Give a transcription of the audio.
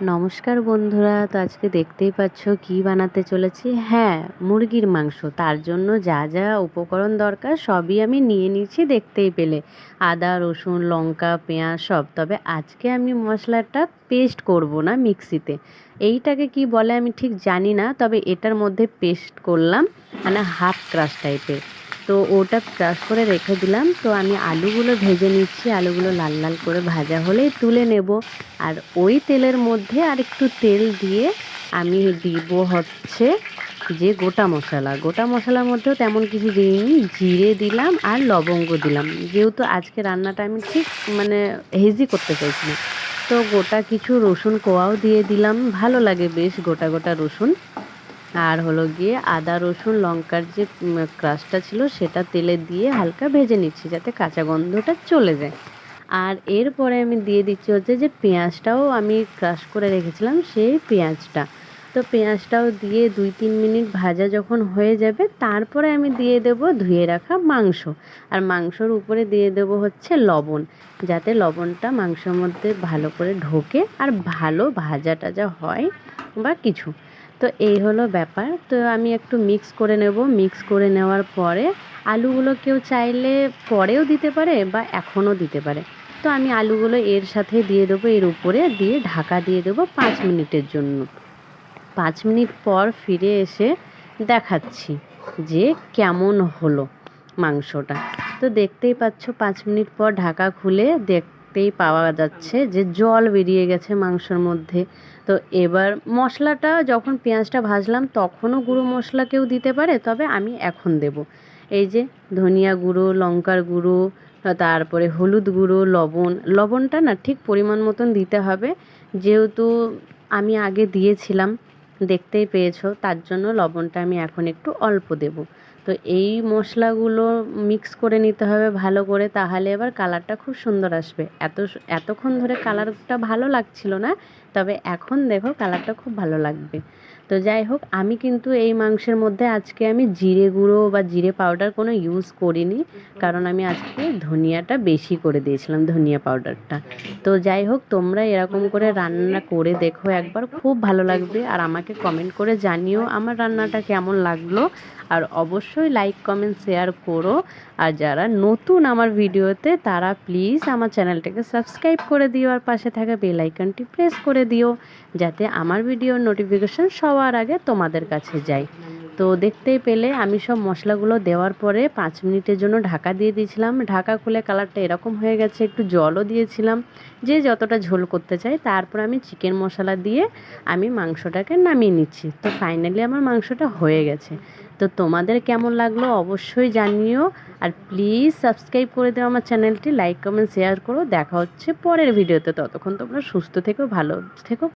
নমস্কার বন্ধুরা, তো আজকে দেখতেই পাচ্ছ কি বানাতে চলেছি। হ্যাঁ, মুরগির মাংস। তার জন্য যা যা উপকরণ দরকার সবই আমি নিয়ে নিয়েছি, দেখতেই পেলে। আদা, রসুন, লঙ্কা, পেঁয়াজ সব। তবে আজকে আমি মশলাটা পেস্ট করব না মিক্সিতে। এইটাকে কি বলে আমি ঠিক জানি না, তবে এটার মধ্যে পেস্ট করলাম, মানে হাফ ক্রাশ টাইপের। তো ওটা ক্রাশ করে রেখে দিলাম। তো আমি আলুগুলো ভেজে নিচ্ছি, আলুগুলো লাল লাল করে ভাজা হলেই তুলে নেব। আর ওই তেলের মধ্যে আর একটু তেল দিয়ে আমি দিব হচ্ছে যে গোটা মশলা। গোটা মশলার মধ্যেও তেমন কিছু দিইনি, জিরে দিলাম আর লবঙ্গ দিলাম। যেহেতু আজকে রান্নাটা আমি ঠিক মানে হেজি করতে চাইছি না, তো গোটা কিছু রসুন কোয়াও দিয়ে দিলাম, ভালো লাগে বেশ গোটা গোটা রসুন। আর হলো গিয়ে আদা, রসুন, লঙ্কার যে ক্রাশটা ছিল সেটা তেলে দিয়ে হালকা ভেজে নিচ্ছি যাতে কাঁচা গন্ধটা চলে যায়। আর এরপরে আমি দিয়ে দিচ্ছি হচ্ছে যে পেঁয়াজটাও আমি ক্রাশ করে রেখেছিলাম, সেই পেঁয়াজটা। তো পেঁয়াজটাও দিয়ে 2-3 মিনিট ভাজা যখন হয়ে যাবে, তারপরে আমি দিয়ে দেব ধুয়ে রাখা মাংস। আর মাংসর উপরে দিয়ে দেব হচ্ছে লবণ, যাতে লবণটা মাংসের মধ্যে ভালো করে ঢোকে আর ভালো ভাজা টাজা হয় বা কিছু। তো এই হলো ব্যাপার। তো আমি একটু মিক্স করে নেব। মিক্স করে নেওয়ার পরে আলুগুলো কেউ চাইলে পরেও দিতে পারে বা এখনও দিতে পারে। তো আমি আলুগুলো এর সাথে দিয়ে দেবো, এর উপরে দিয়ে ঢাকা দিয়ে দেবো 5 মিনিটের জন্য। 5 মিনিট পর ফিরে এসে দেখাচ্ছি যে কেমন হলো মাংসটা। তো দেখতেই পাচ্ছ 5 মিনিট পর ঢাকা খুলে দেখতেই পাওয়া যাচ্ছে যে জল বেরিয়ে গেছে মাংসর মধ্যে। তো এবার মশলাটা যখন পেঁয়াজটা ভাজলাম তখনও গুঁড়ো মশলা কেউ দিতে পারে, তবে আমি এখন দেব এই যে ধনিয়া গুঁড়ো, লঙ্কার গুঁড়ো, তারপরে হলুদ গুঁড়ো, লবণটা না ঠিক পরিমাণ মতন দিতে হবে, যেহেতু আমি আগে দিয়েছিলাম দেখতেই পেয়েছো, তার জন্য লবণটা আমি এখন একটু অল্প দেব। তো এই মশলাগুলো মিক্স করে নিতে হবে ভালো করে, তাহলে এবার কালারটা খুব সুন্দর আসবে। এতক্ষণ ধরে কালারটা ভালো লাগছিল না, তবে এখন দেখো কালারটা খুব ভালো লাগবে। তো যাই হোক, আমি কিন্তু এই মাংসের মধ্যে আজকে আমি জিরে গুঁড়ো বা জিরে পাউডার কোনো ইউজ করিনি, কারণ আমি আজকে ধনিয়াটা বেশি করে দিয়েছিলাম, ধনিয়া পাউডারটা। তো যাই হোক, তোমরা এরকম করে রান্না করে দেখো একবার, খুব ভালো লাগবে। আর আমাকে কমেন্ট করে জানিও আমার রান্নাটা কেমন লাগলো। আর অবশ্যই লাইক, কমেন্ট, শেয়ার করো। আর যারা নতুন আমার ভিডিওতে, তারা প্লিজ আমার চ্যানেলটাকে সাবস্ক্রাইব করে দিও আর পাশে থাকা বেল আইকনটি প্রেস করে দিও, যাতে আমার ভিডিওর নোটিফিকেশন সবার আগে তোমাদের কাছে যায়। তো দেখতেই পেলে আমি সব মশলাগুলো দেওয়ার পরে 5 মিনিটের জন্য ঢাকা দিয়ে দিয়েছিলাম। ঢাকা খুলে কালারটা এরকম হয়ে গেছে, একটু জলও দিয়েছিলাম যে যতটা ঝোল করতে চাই। তারপর আমি চিকেন মশলা দিয়ে আমি মাংসটাকে নামিয়ে নিচ্ছি। তো ফাইনালি আমার মাংসটা হয়ে গেছে। তো তোমাদের কেমন লাগলো অবশ্যই জানিও। আর প্লিজ সাবস্ক্রাইব করে দাও আমার চ্যানেলটি, লাইক, কমেন্ট, শেয়ার করো। দেখা হচ্ছে পরের ভিডিওতে। ততক্ষণ তোমরা সুস্থ থেকো, ভালো থেকো।